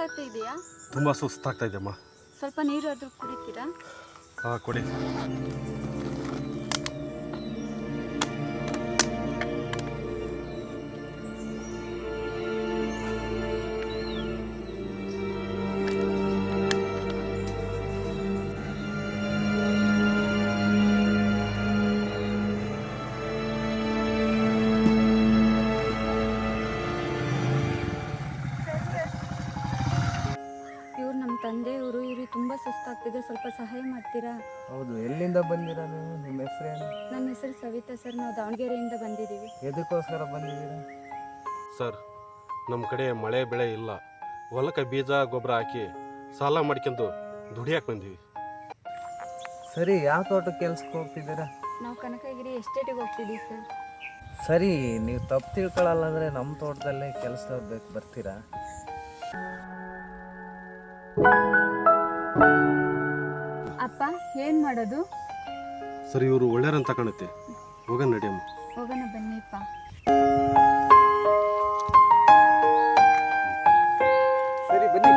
ಸುಸ್ತಾಗ್ತಾ ಇದೆಯಾ? ತುಂಬ ಸುಸ್ತಾಗ್ತಾ ಇದೆಯಮ್ಮ. ಸ್ವಲ್ಪ ನೀರು ಆದರೂ ಕುಡಿತೀರಾ? ಹಾಂ ಕೊಡಿ. ಇವ್ರು ನಮ್ಮ ತಂದೆಯವರು, ಇವ್ರಿಗೆ ತುಂಬ ಸುಸ್ತಾಗ್ತಿದೆ, ಸ್ವಲ್ಪ ಸಹಾಯ ಮಾಡ್ತೀರಾ? ಹೌದು, ಎಲ್ಲಿಂದ ಬಂದಿರಾ ನೀವು? ನಿಮ್ಮ ಹೆಸರೇನು? ನನ್ನ ಹೆಸರು ಸವಿತಾ ಸರ್, ನಾವು ದಾವಣಗೆರೆಯಿಂದ ಬಂದಿದ್ದೀವಿ. ಎದಕ್ಕೋಸ್ಕರ ಬಂದಿದ್ದೀರಾ? ಸರ್, ನಮ್ಮ ಕಡೆ ಮಳೆ ಬೆಳೆ ಇಲ್ಲ. ಹೊಲಕ್ಕೆ ಬೀಜ ಗೊಬ್ಬರ ಹಾಕಿ ಸಾಲ ಮಾಡ್ಕೊಂಡು ದುಡಿಯಾಕೆ ಬಂದೀವಿ. ಸರಿ, ಯಾವ ತೋಟಕ್ಕೆ ಕೆಲ್ಸಕ್ಕೆ ಹೋಗ್ತಿದ್ದೀರಾ? ನಾವು ಕನಕಗಿರಿ ಎಸ್ಟೇಟಿಗೆ ಹೋಗ್ತಿದ್ದೀವಿ ಸರ್. ಸರಿ, ನೀವು ತಪ್ಪು ತಿಳ್ಕೊಳ್ಳಲ್ಲ ಅಂದರೆ ನಮ್ಮ ತೋಟದಲ್ಲೇ ಕೆಲಸದವ್ರು ಬೇಕು, ಬರ್ತೀರಾ? ಅಪ್ಪ, ಏನು ಮಾಡೋದು? ಸರ್, ಇವರು ಒಳ್ಳೆಯರಂತ ಕಾಣುತ್ತೆ. ಹೋಗೋಣ ನಡಿಯಮ್ಮ. ಹೋಗೋಣ ಬನ್ನಿಪ್ಪ. ಸರಿ, ಬನ್ನಿ.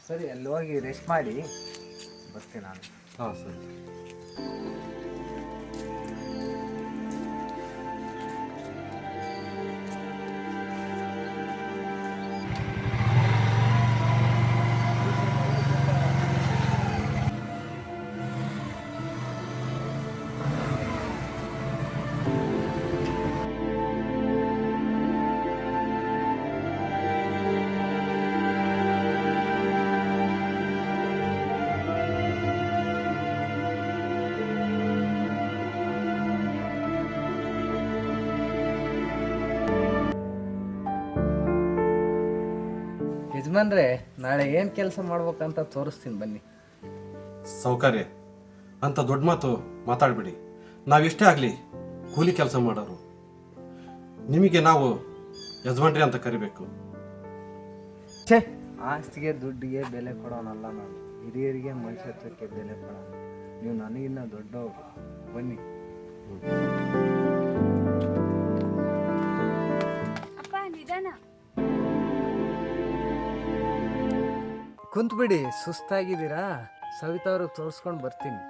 ಸರಿ, ಅಲ್ಲಿ ಹೋಗಿ ರೆಸ್ಟ್ ಮಾಡಿ ಬರ್ತೀನಿ ನಾನು. ಹಾಂ ಸರಿ. ಯಜಮಾನ್ರೆ, ನಾಳೆ ಏನು ಕೆಲಸ ಮಾಡ್ಬೇಕಂತ ತೋರಿಸ್ತೀನಿ, ಬನ್ನಿ. ಸೌಕರ್ಯ ಅಂತ ದೊಡ್ಡ ಮಾತು ಮಾತಾಡಬೇಡಿ. ನಾವೆಷ್ಟೇ ಆಗಲಿ ಕೂಲಿ ಕೆಲಸ ಮಾಡೋರು. ನಿಮಗೆ ನಾವು ಯಜಮಾನ್ರಿ ಅಂತ ಕರಿಬೇಕು. ಛೇ, ಆಸ್ತಿಗೆ ದುಡ್ಡಿಗೆ ಬೆಲೆ ಕೊಡೋನಲ್ಲ ನಾನು. ಹಿರಿಯರಿಗೆ ಮನುಷ್ಯತ್ವಕ್ಕೆ ಬೆಲೆ ಕೊಡೋಣ. ನೀವು ನನಗಿನ್ನ ದೊಡ್ಡವರು, ಬನ್ನಿ. ಅಪ್ಪ, ನಿಧಾನ. ಕುಂತ್ಬಿಡಿ, ಸುಸ್ತಾಗಿದ್ದೀರಾ? ಸವಿತಾ ಅವ್ರಿಗೆ ತೋರಿಸ್ಕೊಂಡು ಬರ್ತೀನಿ.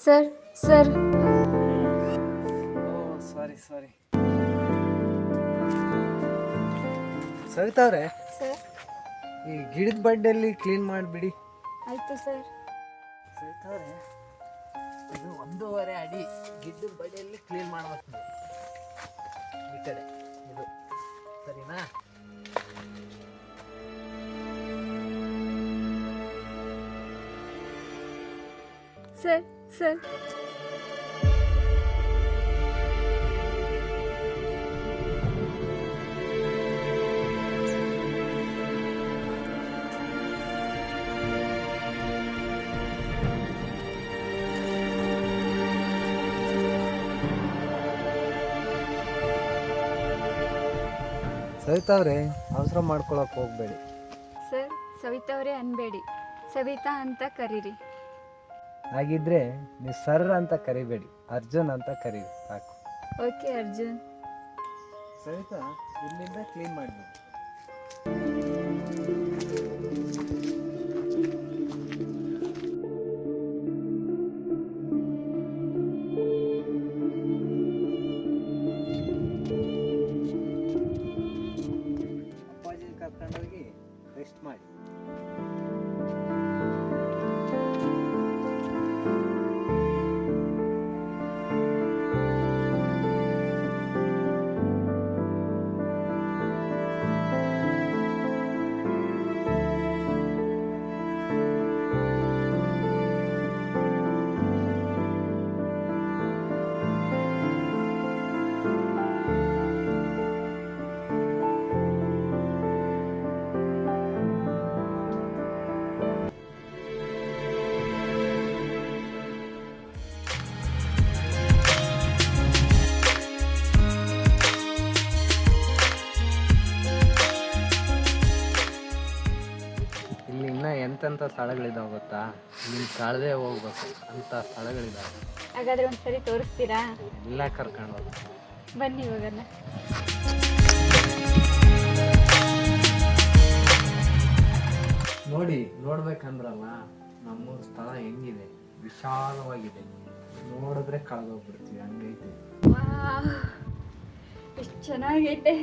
ಸರ್ ಸರ್ ಸಾರಿ ಸವಿತಾ ಅವ್ರೆ, ಸರ್. ಈ ಗಿಡದ ಬಡ್ಡೆಯಲ್ಲಿ ಕ್ಲೀನ್ ಮಾಡಿಬಿಡಿ. ಆಯಿತು ಸರ್. ಸವಿತಾ ಅವ್ರೆ, ಇದು 1.5 ಅಡಿ ಗಿಡದ ಬಡ್ಡೆಯಲ್ಲಿ ಕ್ಲೀನ್ ಮಾಡ್ಬೇಕು ನೀವು. ಈ ಕಡೆ ಇದು ಸರಿನಾ? ಸರ್ ಸರ್ ಸವಿತಾ ಅವ್ರೆ, ಅವಸರ ಮಾಡ್ಕೊಳಕ್ಕೆ ಹೋಗ್ಬೇಡಿ. ಸರ್, ಸವಿತಾ ಅವರೇ ಅನ್ಬೇಡಿ, ಸವಿತಾ ಅಂತ ಕರೀರಿ. ಹಾಗಿದ್ರೆ ನೀವು ಸರ್ ಅಂತ ಕರಿಬೇಡಿ, ಅರ್ಜುನ್ ಅಂತ ಕರೀರಿ ಸಾಕು. ಓಕೆ ಅರ್ಜುನ್. ಸವಿತಾ, ಇಲ್ಲಿಂದ ಕ್ಲೀನ್ ಮಾಡಿಬಿಡಿ. ಕರ್ಕೊಂಡೋಗಿ ರೆಸ್ಟ್ ಮಾಡಿ. ಇಲ್ಲಿ ಇನ್ನೂ ಎಂತೆಂಥ ಸ್ಥಳಗಳಿದಾವೆ ಗೊತ್ತಾ? ನೀನು ಕಳೆದೇ ಹೋಗ್ಬೇಕು ಅಂಥ ಸ್ಥಳಗಳಿದಾವೆ. ಹಾಗಾದ್ರೆ ಒಂದ್ಸರಿ ತೋರಿಸ್ತೀರಾ? ಎಲ್ಲ ಕರ್ಕೊಂಡು ಹೋಗ್ಬೇಕು. ಬನ್ನಿ ಹೋಗೋಣ. ನೋಡ್ಬೇಕಂದ್ರಲ್ಲ, ನಮ್ಮೂರ ಸ್ಥಳ ಹೆಂಗಿದೆ, ವಿಶಾಲವಾಗಿದೆ. ನೋಡಿದ್ರೆ ಕಳೆದೋಗ್ಬಿಡ್ತೀವಿ, ಹಂಗೈತೆ. ವಾಹ್, ಎಷ್ಟು ಚೆನ್ನಾಗೈತೆ.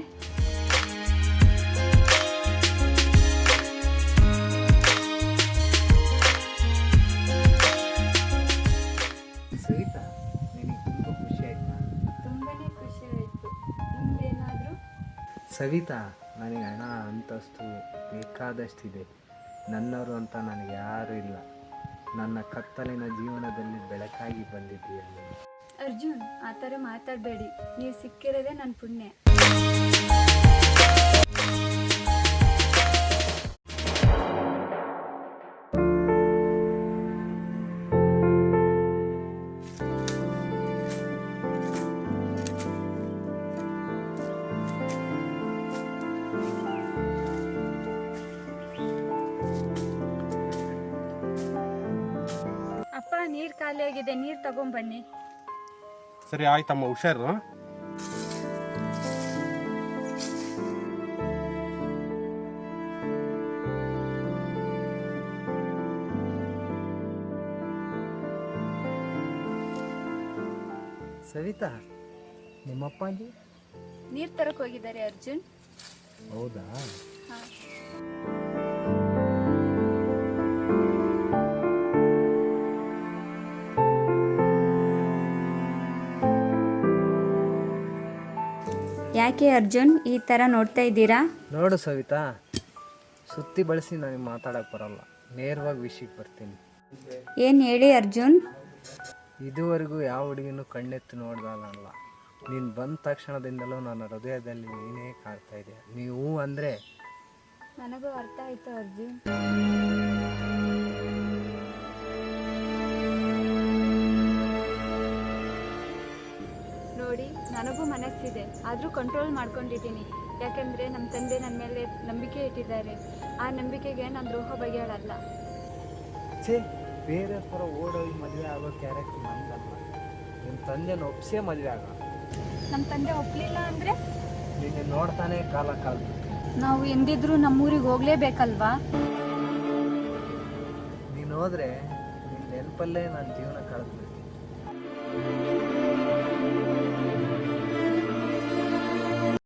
ಸವಿತಾ, ನಿನಗೆ ತುಂಬ ಖುಷಿ ಆಯ್ತಾ? ತುಂಬಾನೇ ಖುಷಿ ಆಯ್ತು. ಮುಂದೇನಾದ್ರೂ? ಸವಿತಾ, ನನಗೆ ಹಣ ಅಂತಸ್ತು ಬೇಕಾದಷ್ಟಿದೆ. ನನ್ನವರು ಅಂತ ನನಗೆ ಯಾರೂ ಇಲ್ಲ. ನನ್ನ ಕತ್ತಲಿನ ಜೀವನದಲ್ಲಿ ಬೆಳಕಾಗಿ ಬಂದಿದ್ದೀಯ ನೀನು. ಅರ್ಜುನ್, ಆ ಥರ ಮಾತಾಡಬೇಡಿ. ನೀವು ಸಿಕ್ಕಿರೋದೇ ನನ್ನ ಪುಣ್ಯ. ಅಪ್ಪ, ನೀರು ಖಾಲಿಯಾಗಿದೆ, ನೀರು ತಗೊಂಬನ್ನಿ. ಸರಿ ಆಯ್ತಮ್ಮ, ಹುಷಾರು. ಸವಿತಾ, ನಿಮ್ಮಪ್ಪಾಜಿ ನೀರು ತರಕ್ಕೆ ಹೋಗಿದ್ದಾರೆ ಅರ್ಜುನ್. ಹೌದಾ? ಹಾಂ. ಯಾಕೆ ಅರ್ಜುನ್ ಈ ಥರ ನೋಡ್ತಾ ಇದ್ದೀರಾ? ನೋಡು ಸವಿತಾ, ಸುತ್ತಿ ಬಳಸಿ ನನಗೆ ಮಾತಾಡಕ್ಕೆ ಬರಲ್ಲ. ನೇರವಾಗಿ ವಿಷಯಕ್ಕೆ ಬರ್ತೀನಿ. ಏನು ಹೇಳಿ ಅರ್ಜುನ್? ಇದುವರೆಗೂ ಯಾವ ಹುಡುಗಿನೂ ಕಣ್ಣೆತ್ತು ನೋಡ್ದಲ್ಲ. ನೀನು ಬಂದ ತಕ್ಷಣದಿಂದಲೂ ನನ್ನ ಹೃದಯದಲ್ಲಿ ನೀನೇ ಕಾಡ್ತಾ ಇದೆಯಾ. ನೀವು ಅಂದರೆ ನನಗೂ ಅರ್ಥ ಆಯ್ತು ಅರ್ಜುನ್. ನೋಡಿ, ನನಗೂ ಮನಸ್ಸಿದೆ, ಆದರೂ ಕಂಟ್ರೋಲ್ ಮಾಡ್ಕೊಂಡಿದ್ದೀನಿ. ಯಾಕೆಂದರೆ ನಮ್ಮ ತಂದೆ ನನ್ನ ಮೇಲೆ ನಂಬಿಕೆ ಇಟ್ಟಿದ್ದಾರೆ. ಆ ನಂಬಿಕೆಗೆ ನಾನು ದ್ರೋಹ ಬಗೆಯಾಳಲ್ಲ. ಬೇರೆ ಥರ ಓಡೋಗಿ ಮದುವೆ ಆಗೋ ಕ್ಯಾರೆಕ್ಟರ್ ನಮ್ದಲ್ಲ. ನಿಮ್ಮ ತಂದೆನ ಒಪ್ಸೇ ಮದುವೆ ಆಗ. ನಮ್ಮ ತಂದೆ ಒಪ್ಪಲಿಲ್ಲ ಅಂದರೆ ನಿನ್ನೆ ನೋಡ್ತಾನೆ ಕಾಲ ನಾವು ಎಂದಿದ್ರೂ ನಮ್ಮೂರಿಗೆ ಹೋಗಲೇಬೇಕಲ್ವಾ? ನೀನು ಹೋದ್ರೆ ನಿನ್ನ ನೆನಪಲ್ಲೇ ನನ್ನ ಜೀವನ ಕಳೆದ್ಬಿಡ್ತೀನಿ.